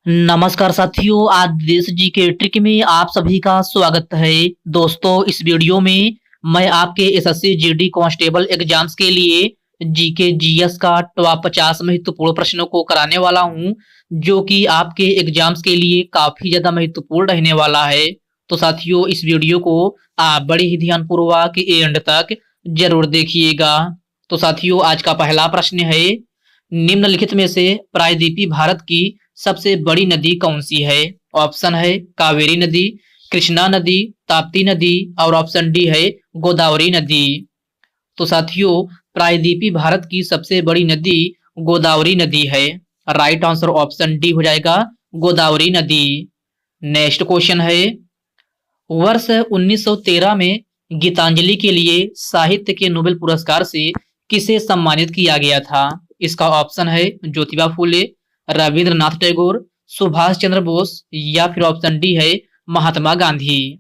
नमस्कार साथियों, आज देश जी के ट्रिक में आप सभी का स्वागत है। दोस्तों, इस वीडियो में मैं आपके एसएससी जीडी कांस्टेबल एग्जाम्स के लिए जीके जीएस का टॉप 50 महत्वपूर्ण प्रश्नों को कराने वाला हूं, जो कि आपके एग्जाम्स के लिए काफी ज्यादा महत्वपूर्ण रहने वाला है। तो साथियों, इस वीडियो को आप बड़े ही ध्यानपूर्वक एंड तक जरूर देखिएगा। तो साथियों, आज का पहला प्रश्न है, निम्नलिखित में से प्रायद्वीपीय भारत की सबसे बड़ी नदी कौन सी है? ऑप्शन है कावेरी नदी, कृष्णा नदी, ताप्ती नदी और ऑप्शन डी है गोदावरी नदी। तो साथियों, प्रायद्वीपीय भारत की सबसे बड़ी नदी गोदावरी नदी है। राइट आंसर ऑप्शन डी हो जाएगा, गोदावरी नदी। नेक्स्ट क्वेश्चन है, वर्ष 1913 में गीतांजलि के लिए साहित्य के नोबेल पुरस्कार से किसे सम्मानित किया गया था? इसका ऑप्शन है ज्योतिबा फूले, रविंद्रनाथ टैगोर, सुभाष चंद्र बोस या फिर ऑप्शन डी है महात्मा गांधी।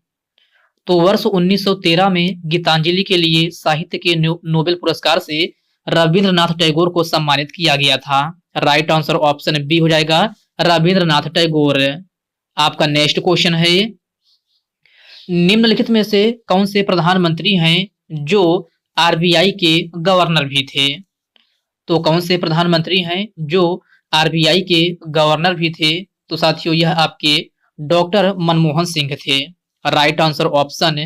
तो वर्ष 1913 में गीतांजलि के लिए साहित्य के नोबेल पुरस्कार से रविंद्रनाथ टैगोर को सम्मानित किया गया था। राइट आंसर ऑप्शन बी हो जाएगा, रविंद्रनाथ टैगोर। आपका नेक्स्ट क्वेश्चन है, निम्नलिखित में से कौन से प्रधानमंत्री हैं जो आरबीआई के गवर्नर भी थे? तो कौन से प्रधानमंत्री हैं जो आरबीआई के गवर्नर भी थे? तो साथियों, यह आपके डॉक्टर मनमोहन सिंह थे। राइट आंसर ऑप्शन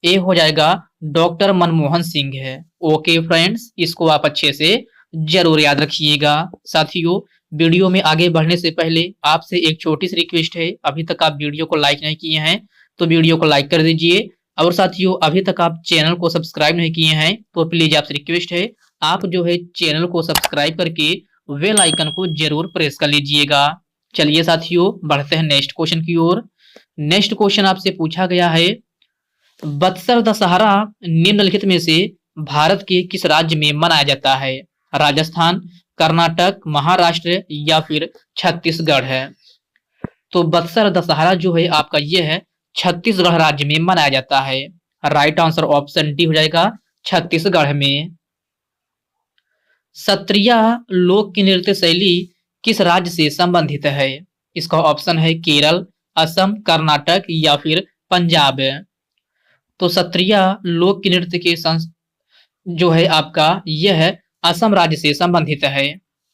ए हो जाएगा, डॉक्टर मनमोहन सिंह है। ओके फ्रेंड्स, इसको आप अच्छे से जरूर याद रखिएगा। साथियों, वीडियो में आगे बढ़ने से पहले आपसे एक छोटी सी रिक्वेस्ट है, अभी तक आप वीडियो को लाइक नहीं किए हैं तो वीडियो को लाइक कर दीजिए। और साथियों, अभी तक आप चैनल को सब्सक्राइब नहीं किए हैं तो प्लीज आपसे रिक्वेस्ट है, आप जो है चैनल को सब्सक्राइब करके बेल आइकन को जरूर प्रेस कर लीजिएगा। चलिए साथियों, बढ़ते हैं नेक्स्ट क्वेश्चन की ओर। नेक्स्ट क्वेश्चन आपसे पूछा गया है, बत्सर दशहरा निम्नलिखित में से भारत के किस राज्य में मनाया जाता है? राजस्थान, कर्नाटक, महाराष्ट्र या फिर छत्तीसगढ़ है? तो बत्सर दशहरा जो है आपका ये है छत्तीसगढ़ राज्य में मनाया जाता है। राइट आंसर ऑप्शन डी हो जाएगा, छत्तीसगढ़ में। सत्रिया लोक की नृत्य शैली किस राज्य से संबंधित है? इसका ऑप्शन है केरल, असम, कर्नाटक या फिर पंजाब। तो सत्रिया लोक की नृत्य के जो है आपका यह है असम राज्य से संबंधित है।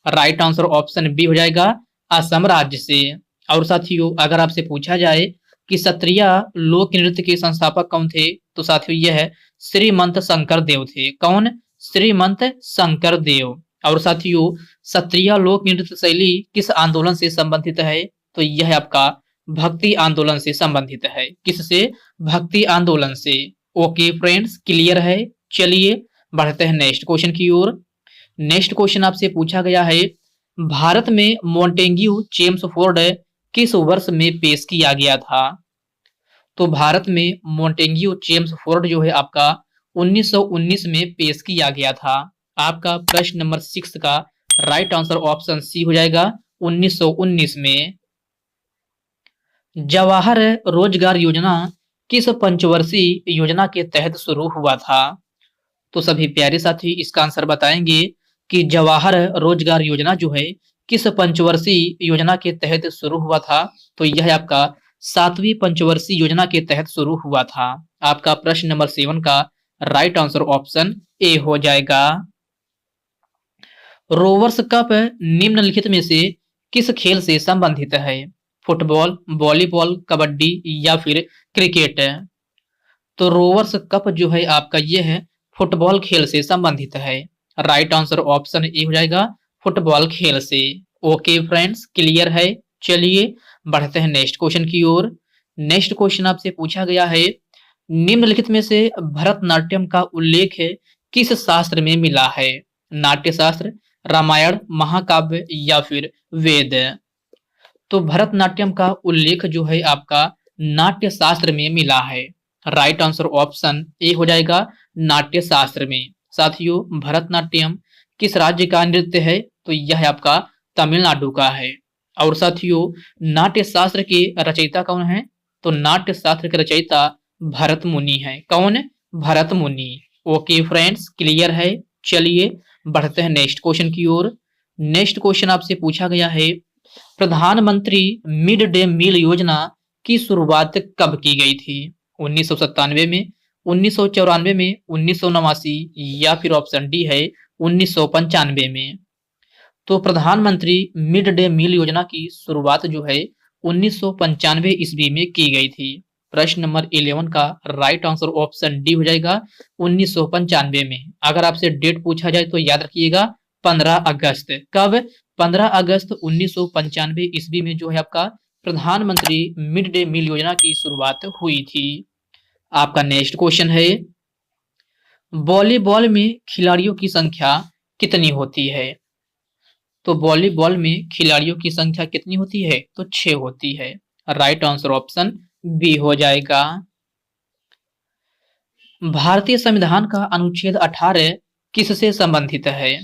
राइट आंसर ऑप्शन बी हो जाएगा, असम राज्य से। और साथियों, अगर आपसे पूछा जाए कि सत्रिया लोक नृत्य के संस्थापक कौन थे, तो साथियों यह है श्रीमंत शंकर देव थे। कौन? श्रीमंत शंकर देव। और साथियों, सत्रिया लोक नृत्य शैली किस आंदोलन से संबंधित है? तो यह आपका भक्ति आंदोलन से संबंधित है। किससे? भक्ति आंदोलन से। ओके फ्रेंड्स, क्लियर है। चलिए बढ़ते हैं नेक्स्ट क्वेश्चन की ओर। नेक्स्ट क्वेश्चन आपसे पूछा गया है, भारत में मॉन्टेग्यू चेम्सफोर्ड किस वर्ष में पेश किया गया था? तो भारत में मॉन्टेग्यू चेम्सफोर्ड जो है आपका 1919 में पेश किया गया था। आपका प्रश्न नंबर 6 का राइट आंसर ऑप्शन सी हो जाएगा, 1919 में। जवाहर रोजगार योजना किस पंचवर्षीय योजना के तहत शुरू हुआ था? तो सभी प्यारे साथी इसका आंसर बताएंगे कि जवाहर रोजगार योजना जो है किस पंचवर्षीय योजना के तहत शुरू हुआ था? तो यह आपका 7वीं पंचवर्षीय योजना के तहत शुरू हुआ था। आपका प्रश्न नंबर 7 का राइट आंसर ऑप्शन ए हो जाएगा। रोवर्स कप निम्नलिखित में से किस खेल से संबंधित है? फुटबॉल, वॉलीबॉल, कबड्डी या फिर क्रिकेट? तो रोवर्स कप जो है आपका ये है फुटबॉल खेल से संबंधित है। राइट आंसर ऑप्शन ए हो जाएगा, फुटबॉल खेल से। ओके फ्रेंड्स, क्लियर है। चलिए बढ़ते हैं नेक्स्ट क्वेश्चन की ओर। नेक्स्ट क्वेश्चन आपसे पूछा गया है, निम्नलिखित में से भरतनाट्यम का उल्लेख किस शास्त्र में मिला है? नाट्य शास्त्र, रामायण, महाकाव्य या फिर वेद? तो भरतनाट्यम का उल्लेख जो है आपका नाट्य शास्त्र में मिला है। राइट आंसर ऑप्शन ए हो जाएगा, नाट्य शास्त्र में। साथियों, भरतनाट्यम किस राज्य का नृत्य है? तो यह आपका तमिलनाडु का है। और साथियों, नाट्य शास्त्र के रचयिता कौन है? तो नाट्य शास्त्र के रचयिता भरत मुनि है। कौन? भरत मुनि। ओके फ्रेंड्स, क्लियर है। चलिए बढ़ते हैं नेक्स्ट क्वेश्चन की ओर। नेक्स्ट क्वेश्चन आपसे पूछा गया है, प्रधानमंत्री मिड डे मील योजना की शुरुआत कब की गई थी? 1997 में, 1994 में, 1989 या फिर ऑप्शन डी है 1995 में। तो प्रधानमंत्री मिड डे मील योजना की शुरुआत जो है 1995 ईस्वी में की गई थी। प्रश्न नंबर 11 का राइट आंसर ऑप्शन डी हो जाएगा 1995 में। अगर आपसे डेट पूछा जाए तो याद रखिएगा 15 अगस्त। कब? 15 अगस्त 1995 ईस्वी में जो है आपका प्रधानमंत्री मिड डे मील योजना की शुरुआत हुई थी। आपका नेक्स्ट क्वेश्चन है, वॉलीबॉल में खिलाड़ियों की संख्या कितनी होती है? तो वॉलीबॉल में खिलाड़ियों की संख्या कितनी होती है? तो 6 होती है। राइट आंसर ऑप्शन बी हो जाएगा। भारतीय संविधान का अनुच्छेद 18 किससे संबंधित है?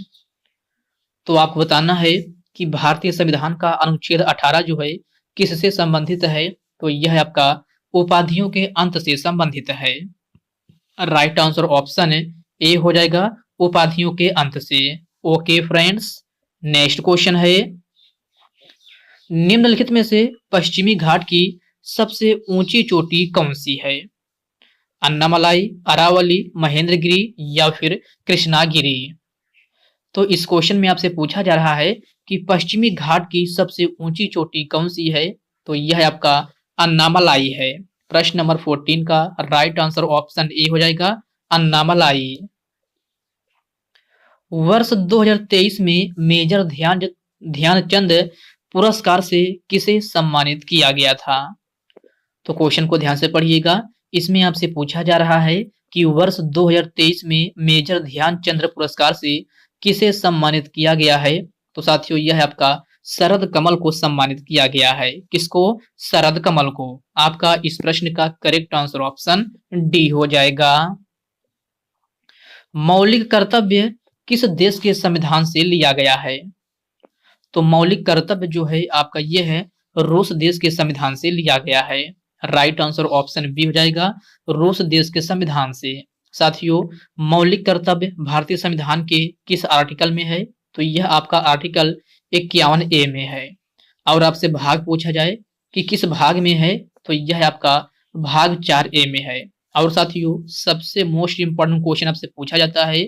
तो आपको बताना है कि भारतीय संविधान का अनुच्छेद 18 जो है किससे संबंधित है? तो यह आपका उपाधियों के अंत से संबंधित है। राइट आंसर ऑप्शन ए हो जाएगा, उपाधियों के अंत से। ओके फ्रेंड्स, नेक्स्ट क्वेश्चन है, निम्नलिखित में से पश्चिमी घाट की सबसे ऊंची चोटी कौन सी है? अन्नामलाई, अरावली, महेंद्रगिरी या फिर कृष्णागिरी? तो इस क्वेश्चन में आपसे पूछा जा रहा है कि पश्चिमी घाट की सबसे ऊंची चोटी कौन सी है? तो यह आपका अन्नामलाई है। प्रश्न नंबर 14 का राइट आंसर ऑप्शन ए हो जाएगा, अन्नामलाई। वर्ष 2023 में मेजर ध्यानचंद पुरस्कार से किसे सम्मानित किया गया था? तो क्वेश्चन को ध्यान से पढ़िएगा। इसमें आपसे पूछा जा रहा है कि वर्ष 2023 में मेजर ध्यानचंद पुरस्कार से किसे सम्मानित किया गया है? तो साथियों यह आपका शरद कमल को सम्मानित किया गया है। किसको? शरद कमल को। आपका इस प्रश्न का करेक्ट आंसर ऑप्शन डी हो जाएगा। मौलिक कर्तव्य किस देश के संविधान से लिया गया है? तो मौलिक कर्तव्य जो है आपका ये है रूस देश के संविधान से लिया गया है। राइट आंसर ऑप्शन बी हो जाएगा, रूस देश के संविधान से। साथियों मौलिक कर्तव्य भारतीय संविधान के किस आर्टिकल में है? तो यह आपका आर्टिकल 51A में है। और आपसे भाग पूछा जाए कि किस भाग में है? तो यह आपका भाग 4A में है। और साथियों सबसे मोस्ट इंपॉर्टेंट क्वेश्चन आपसे पूछा जाता है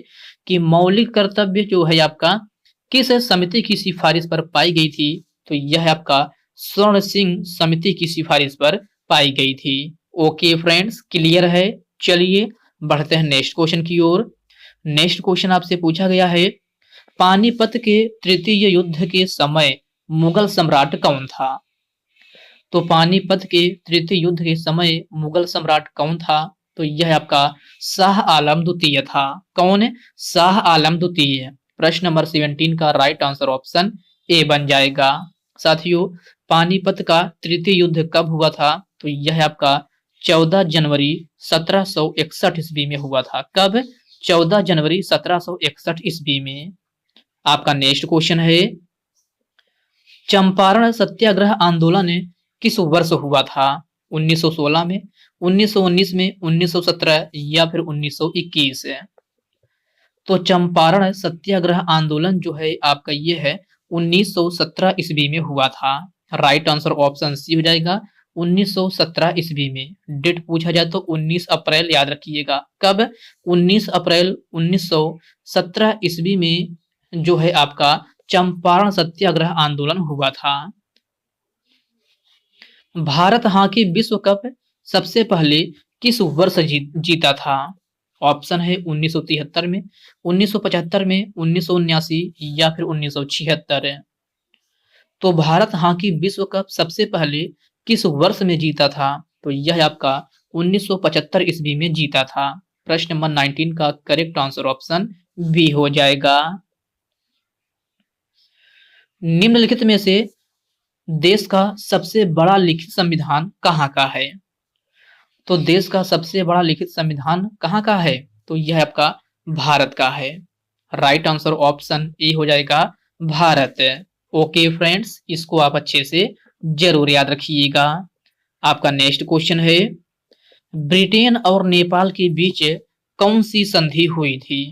कि मौलिक कर्तव्य जो है आपका किस समिति की सिफारिश पर पाई गई थी? तो यह आपका स्वर्ण सिंह समिति की सिफारिश पर पाई गई थी। ओके फ्रेंड्स, क्लियर है? चलिए बढ़ते हैं नेक्स्ट क्वेश्चन की ओर। नेक्स्ट क्वेश्चन आपसे पूछा गया है, पानीपत के तृतीय युद्ध के समय मुगल सम्राट कौन था? तो पानीपत के तृतीय युद्ध के समय मुगल सम्राट कौन था? तो यह आपका शाह आलम द्वितीय था। कौन? शाह आलम द्वितीय। प्रश्न नंबर 17 का राइट आंसर ऑप्शन ए बन जाएगा। साथियों पानीपत का तृतीय युद्ध कब हुआ था? तो यह आपका 14 जनवरी 1761 ईस्वी में हुआ था। कब? 14 जनवरी 1761 ईस्वी में। आपका नेक्स्ट क्वेश्चन है, चंपारण सत्याग्रह आंदोलन किस वर्ष हुआ था? 1916 में, 1919 में, 1917 या फिर 1921? तो चंपारण सत्याग्रह आंदोलन जो है आपका ये है 1917 ईस्वी में हुआ था। राइट आंसर ऑप्शन सी हो जाएगा, 1917 ईस्वी में। डेट पूछा जाए तो 19 अप्रैल याद रखिएगा। कब? 19 अप्रैल 1917 ईस्वी में जो है आपका चंपारण सत्याग्रह आंदोलन हुआ था। भारत हॉकी विश्व कप सबसे पहले किस वर्ष जीता था? ऑप्शन है 1973 में, 1975 में, 1979 या फिर 1976। तो भारत हॉकी विश्व कप सबसे पहले किस वर्ष में जीता था? तो यह आपका 1975 ईस्वी में जीता था। प्रश्न नंबर 19 का करेक्ट आंसर ऑप्शन बी हो जाएगा। निम्नलिखित में से देश का सबसे बड़ा लिखित संविधान कहाँ का है? तो देश का सबसे बड़ा लिखित संविधान कहाँ का है? तो यह आपका भारत का है। राइट आंसर ऑप्शन ए हो जाएगा, भारत। ओके फ्रेंड्स, इसको आप अच्छे से जरूर याद रखिएगा। आपका नेक्स्ट क्वेश्चन है, ब्रिटेन और नेपाल के बीच कौन सी संधि हुई थी?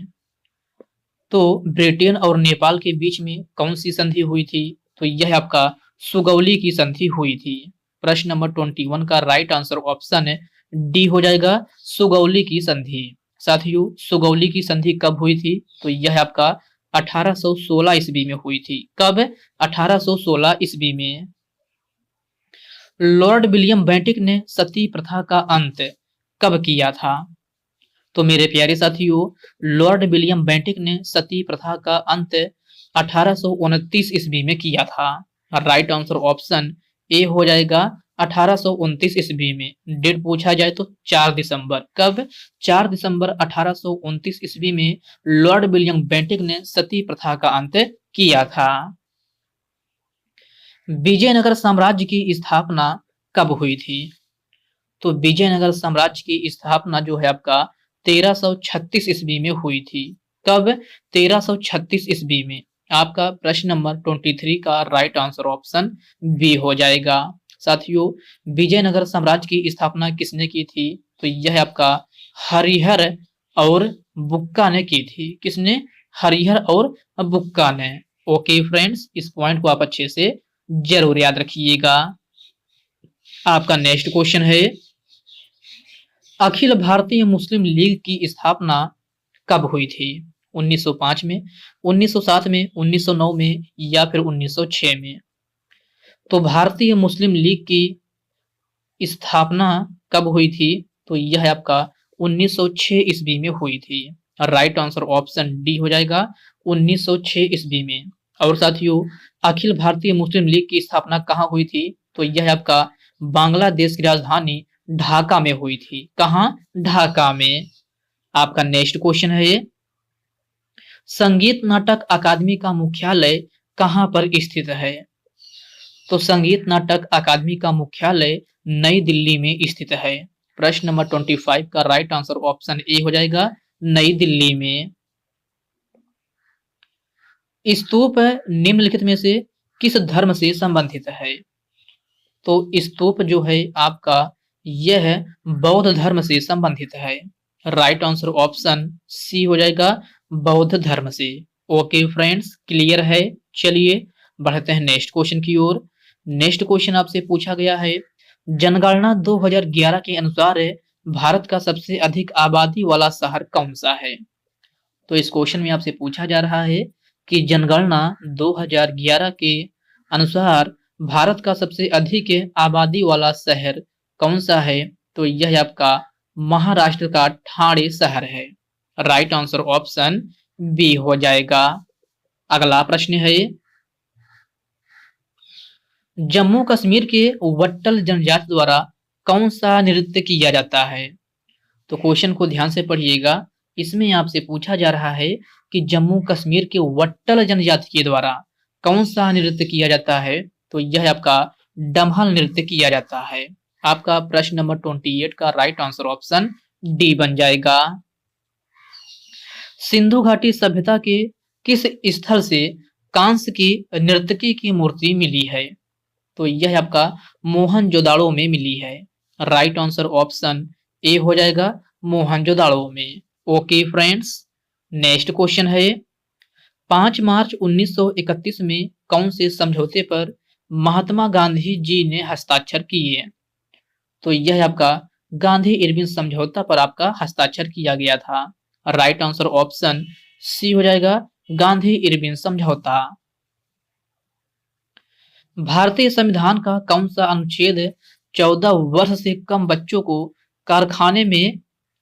तो ब्रिटेन और नेपाल के बीच में कौन सी संधि हुई थी? तो यह आपका सुगौली की संधि हुई थी? प्रश्न नंबर 21 का राइट आंसर ऑप्शन डी हो जाएगा, सुगौली की संधि। साथियों, सुगौली की संधि कब हुई थी? तो यह आपका 1816 ईस्वी में हुई थी। कब? 1816 ईस्वी में। लॉर्ड विलियम बेंटिक ने सती प्रथा का अंत कब किया था? तो मेरे प्यारे साथियों, लॉर्ड विलियम बेंटिक ने सती प्रथा का अंत 1829 ईस्वी में किया था। राइट आंसर ऑप्शन ए हो जाएगा, 1829 ईस्वी में। डेट पूछा जाए तो 4 दिसंबर। कब? 4 दिसंबर 1829 ईस्वी में लॉर्ड विलियम बेंटिक ने सती प्रथा का अंत किया था। विजयनगर साम्राज्य की स्थापना कब हुई थी? तो विजयनगर साम्राज्य की स्थापना जो है आपका 1336 ईस्वी में हुई थी। कब? 1336 ईस्वी में। आपका प्रश्न नंबर 23 का राइट आंसर ऑप्शन बी हो जाएगा। साथियों, विजयनगर साम्राज्य की स्थापना किसने की थी? तो यह आपका हरिहर और बुक्का ने की थी। किसने? हरिहर और बुक्का ने। ओके फ्रेंड्स, इस पॉइंट को आप अच्छे से जरूर याद रखिएगा। आपका नेक्स्ट क्वेश्चन है, अखिल भारतीय मुस्लिम लीग की स्थापना कब हुई थी? 1905 में, 1907 में, 1909 में या फिर 1906 में? तो भारतीय मुस्लिम लीग की स्थापना कब हुई थी? तो यह आपका 1906 ईस्वी में हुई थी। राइट आंसर ऑप्शन डी हो जाएगा, 1906 ईस्वी में। और साथियों, अखिल भारतीय मुस्लिम लीग की स्थापना कहाँ हुई थी? तो यह आपका बांग्लादेश की राजधानी ढाका में हुई थी। कहाँ? ढाका में। आपका नेक्स्ट क्वेश्चन है, संगीत नाटक अकादमी का मुख्यालय कहाँ पर स्थित है? तो संगीत नाटक अकादमी का मुख्यालय नई दिल्ली में स्थित है। प्रश्न नंबर 25 का राइट आंसर ऑप्शन ए हो जाएगा, नई दिल्ली में। स्तूप निम्नलिखित में से किस धर्म से संबंधित है? तो स्तूप जो है आपका यह बौद्ध धर्म से संबंधित है। राइट आंसर ऑप्शन सी हो जाएगा, बौद्ध धर्म से। ओके फ्रेंड्स, क्लियर है। चलिए बढ़ते हैं नेक्स्ट क्वेश्चन की ओर। नेक्स्ट क्वेश्चन आपसे पूछा गया है, जनगणना 2011 के अनुसार भारत का सबसे अधिक आबादी वाला शहर कौन सा है? तो इस क्वेश्चन में आपसे पूछा जा रहा है कि जनगणना 2011 के अनुसार भारत का सबसे अधिक आबादी वाला शहर कौन सा है? तो यह आपका महाराष्ट्र का ठाणे शहर है। राइट आंसर ऑप्शन बी हो जाएगा। अगला प्रश्न है, जम्मू कश्मीर के वट्टल जनजाति द्वारा कौन सा नृत्य किया जाता है? तो क्वेश्चन को ध्यान से पढ़िएगा। इसमें आपसे पूछा जा रहा है कि जम्मू कश्मीर के वट्टल जनजाति के द्वारा कौन सा नृत्य किया जाता है? तो यह आपका डम्हल नृत्य किया जाता है। आपका प्रश्न नंबर 28 का राइट आंसर ऑप्शन डी बन जाएगा। सिंधु घाटी सभ्यता के किस स्थल से कांस्य की नर्तकी की मूर्ति मिली है? तो यह आपका मोहनजोदाड़ो में मिली है। राइट आंसर ऑप्शन ए हो जाएगा, मोहनजोदाड़ो में। ओके फ्रेंड्स, नेक्स्ट क्वेश्चन है, 5 मार्च 1931 में कौन से समझौते पर महात्मा गांधी जी ने हस्ताक्षर किए? तो यह आपका गांधी इरविन समझौता पर आपका हस्ताक्षर किया गया था। राइट आंसर ऑप्शन सी हो जाएगा, गांधी इरविन समझौता। भारतीय संविधान का कौन सा अनुच्छेद 14 वर्ष से कम बच्चों को कारखाने में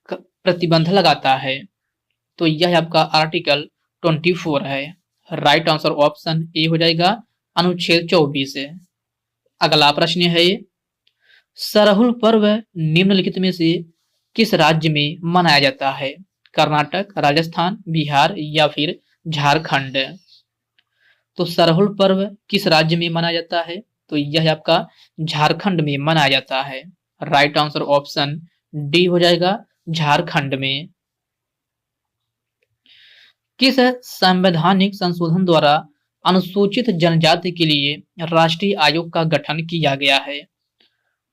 प्रतिबंध लगाता है? तो यह आपका आर्टिकल 24 है। राइट आंसर ऑप्शन ए हो जाएगा, अनुच्छेद 24 है। अगला प्रश्न है, सरहुल पर्व निम्नलिखित में से किस राज्य में मनाया जाता है? कर्नाटक, राजस्थान, बिहार या फिर झारखंड? तो सरहुल पर्व किस राज्य में मनाया जाता है? तो यह आपका झारखंड में मनाया जाता है। राइट आंसर ऑप्शन डी हो जाएगा, झारखंड में। किस संवैधानिक संशोधन द्वारा अनुसूचित जनजाति के लिए राष्ट्रीय आयोग का गठन किया गया है?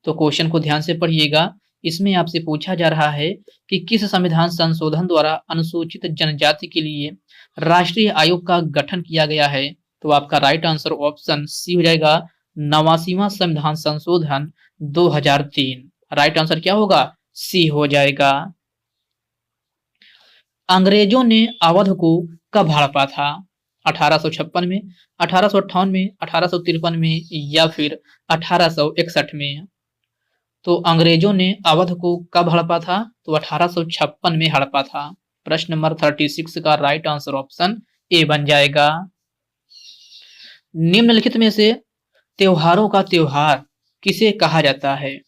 तो क्वेश्चन को ध्यान से पढ़िएगा। इसमें आपसे पूछा जा रहा है कि किस संविधान संशोधन द्वारा अनुसूचित जनजाति के लिए राष्ट्रीय आयोग का गठन किया गया है? तो आपका राइट आंसर ऑप्शन सी हो जाएगा, 89वां संविधान संशोधन 2003। राइट आंसर क्या होगा? सी हो जाएगा। अंग्रेजों ने अवध को कब हड़पा था? 1856 में, 1858 में, 1853 में या फिर 1861 में? तो अंग्रेजों ने अवध को कब हड़पा था? तो 1856 में हड़पा था। प्रश्न नंबर 36 का राइट आंसर ऑप्शन ए बन जाएगा। निम्नलिखित में से त्योहारों का त्योहार किसे कहा जाता है?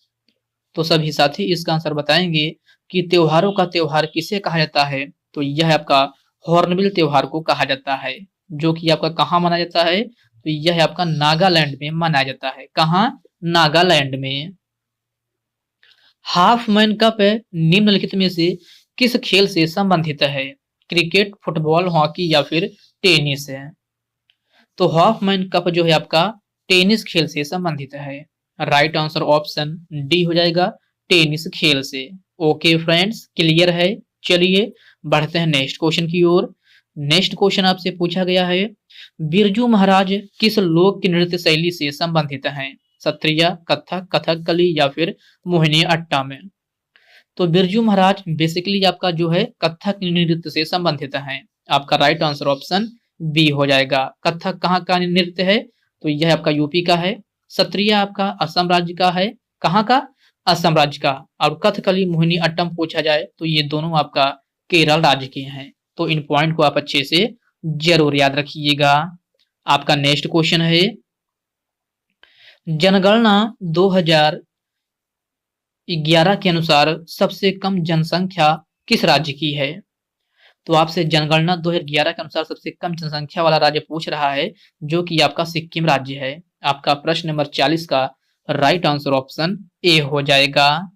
तो सभी साथी इसका आंसर बताएंगे कि त्योहारों का त्योहार किसे कहा जाता है। तो यह आपका हॉर्नबिल त्योहार को कहा जाता है, जो कि आपका कहाँ मनाया जाता है? तो यह आपका नागालैंड में मनाया जाता है। कहाँ? नागालैंड में। हाफ मैन कप निम्नलिखित में से किस खेल से संबंधित है? क्रिकेट, फुटबॉल, हॉकी या फिर टेनिस है? तो हाफ मैन कप जो है आपका टेनिस खेल से संबंधित है। राइट आंसर ऑप्शन डी हो जाएगा, टेनिस खेल से। ओके फ्रेंड्स, क्लियर है। चलिए बढ़ते हैं नेक्स्ट क्वेश्चन की ओर। नेक्स्ट क्वेश्चन आपसे पूछा गया है, बिरजू महाराज किस लोक नृत्य शैली से संबंधित हैं? सत्रिया, कथक, कथकली या फिर मोहिनी अट्टम में? तो बिरजू महाराज बेसिकली आपका जो है कथक नृत्य से संबंधित हैं। आपका राइट आंसर ऑप्शन बी हो जाएगा। कथक कहाँ का नृत्य है? तो यह आपका यूपी का है। सत्रिया आपका असम राज्य का है। कहाँ का? असम राज्य का। और कथकली, मोहिनी अट्टम पूछा जाए तो ये दोनों आपका केरल राज्य के हैं। तो इन पॉइंट को आप अच्छे से जरूर याद रखिएगा। आपका नेक्स्ट क्वेश्चन है, जनगणना 2011 के अनुसार सबसे कम जनसंख्या किस राज्य की है? तो आपसे जनगणना 2011 के अनुसार सबसे कम जनसंख्या वाला राज्य पूछ रहा है, जो कि आपका सिक्किम राज्य है। आपका प्रश्न नंबर 40 का राइट आंसर ऑप्शन ए हो जाएगा।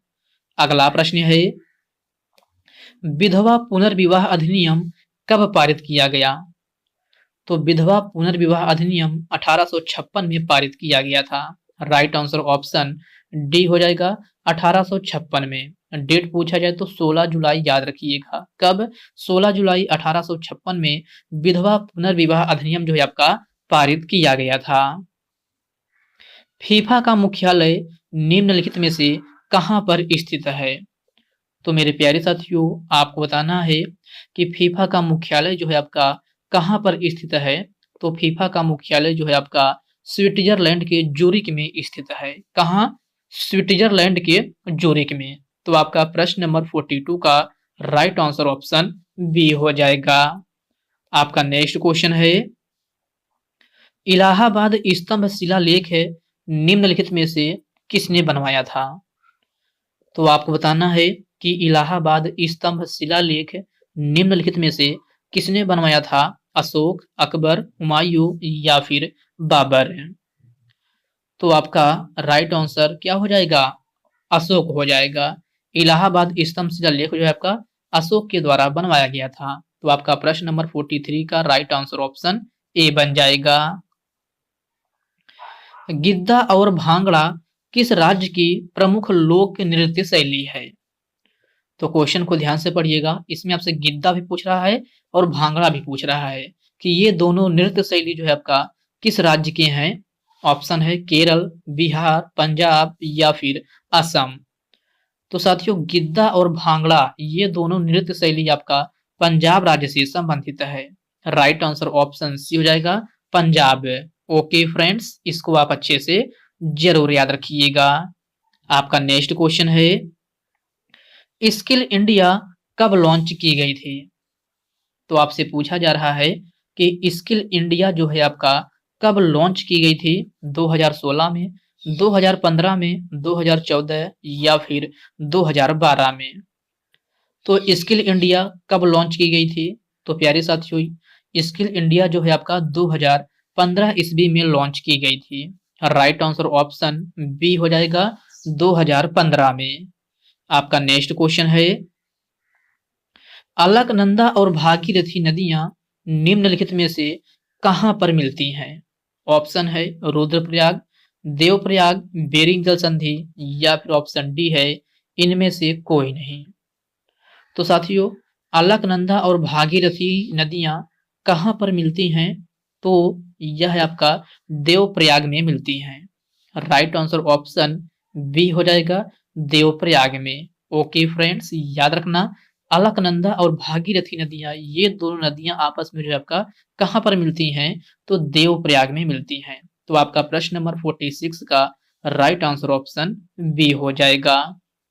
अगला प्रश्न है, विधवा पुनर्विवाह अधिनियम कब पारित किया गया? तो विधवा पुनर्विवाह अधिनियम 1856 में पारित किया गया था। राइट आंसर ऑप्शन डी हो जाएगा, 1856 में। डेट पूछा जाए तो 16 जुलाई याद रखिएगा। कब? 16 जुलाई 1856 में विधवा पुनर्विवाह अधिनियम जो है आपका पारित किया गया था। फीफा का मुख्यालय निम्नलिखित में से कहां पर स्थित है? तो मेरे प्यारे साथियों, आपको बताना है कि फीफा का मुख्यालय जो है आपका कहां पर स्थित है। तो फीफा का मुख्यालय जो है आपका स्विट्जरलैंड के जूरिक में स्थित है। कहां? स्विट्जरलैंड के जूरिक में। तो आपका प्रश्न नंबर 42 का राइट आंसर ऑप्शन बी हो जाएगा। आपका नेक्स्ट क्वेश्चन है, इलाहाबाद स्तंभ शिलालेख है निम्नलिखित में से किसने बनवाया था? तो आपको बताना है कि इलाहाबाद स्तंभ शिलालेख निम्नलिखित में से किसने बनवाया था? अशोक, अकबर, हुमायूं या फिर बाबर? तो आपका राइट आंसर क्या हो जाएगा? अशोक हो जाएगा। इलाहाबाद स्तंभ शिलालेख जो है आपका अशोक के द्वारा बनवाया गया था। तो आपका प्रश्न नंबर 43 का राइट आंसर ऑप्शन ए बन जाएगा। गिद्दा और भांगड़ा किस राज्य की प्रमुख लोक नृत्य शैली है? तो क्वेश्चन को ध्यान से पढ़िएगा। इसमें आपसे गिद्दा भी पूछ रहा है और भांगड़ा भी पूछ रहा है कि ये दोनों नृत्य शैली जो है आपका किस राज्य के हैं। ऑप्शन है केरल, बिहार, पंजाब या फिर असम। तो साथियों, गिद्दा और भांगड़ा ये दोनों नृत्य शैली आपका पंजाब राज्य से संबंधित है। राइट आंसर ऑप्शन सी हो जाएगा, पंजाब। ओके फ्रेंड्स, इसको आप अच्छे से जरूर याद रखिएगा। आपका नेक्स्ट क्वेश्चन है, स्किल इंडिया कब लॉन्च की गई थी? तो आपसे पूछा जा रहा है कि स्किल इंडिया जो है आपका कब लॉन्च की गई थी? 2016 में, 2015 में, 2014 या फिर 2012 में? तो स्किल इंडिया कब लॉन्च की गई थी? तो प्यारे साथियों, स्किल इंडिया जो है आपका 2015 ईस्वी में लॉन्च की गई थी। राइट आंसर ऑप्शन बी हो जाएगा, 2015 में। आपका नेक्स्ट क्वेश्चन है, अलकनंदा और भागीरथी नदियां निम्नलिखित में से कहां पर मिलती हैं? ऑप्शन है रुद्रप्रयाग, देवप्रयाग, बेरिंग जल संधि या फिर ऑप्शन डी है इनमें से कोई नहीं। तो साथियों, अलकनंदा और भागीरथी नदियां कहां पर मिलती हैं? तो यह आपका देवप्रयाग में मिलती हैं। राइट आंसर ऑप्शन बी हो जाएगा, देवप्रयाग में। ओके फ्रेंड्स, याद रखना अलकनंदा और भागीरथी नदियां, ये दोनों नदियां आपस में जो आपका कहां पर मिलती हैं, तो देवप्रयाग में मिलती हैं। तो आपका प्रश्न नंबर 46 का राइट आंसर ऑप्शन बी हो जाएगा।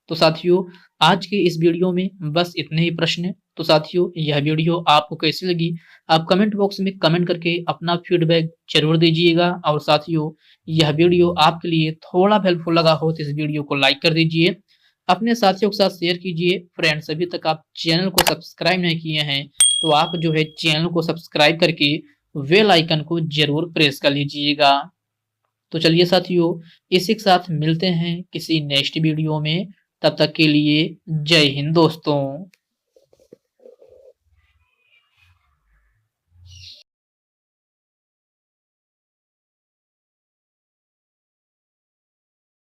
तो साथियों, आज के इस वीडियो में बस इतने ही प्रश्न। तो साथियों, यह वीडियो आपको कैसी लगी, आप कमेंट बॉक्स में कमेंट करके अपना फीडबैक जरूर दीजिएगा। और साथियों, यह वीडियो आपके लिए थोड़ा हेल्पफुल लगा हो तो इस वीडियो को लाइक कर दीजिए, अपने साथियों के साथ शेयर कीजिए। फ्रेंड्स, अभी तक आप चैनल को सब्सक्राइब नहीं किए हैं तो आप जो है चैनल को सब्सक्राइब करके बेल आइकन को जरूर प्रेस कर लीजिएगा। तो चलिए साथियों, इसी के साथ मिलते हैं किसी नेक्स्ट वीडियो में। तब तक के लिए जय हिंद दोस्तों।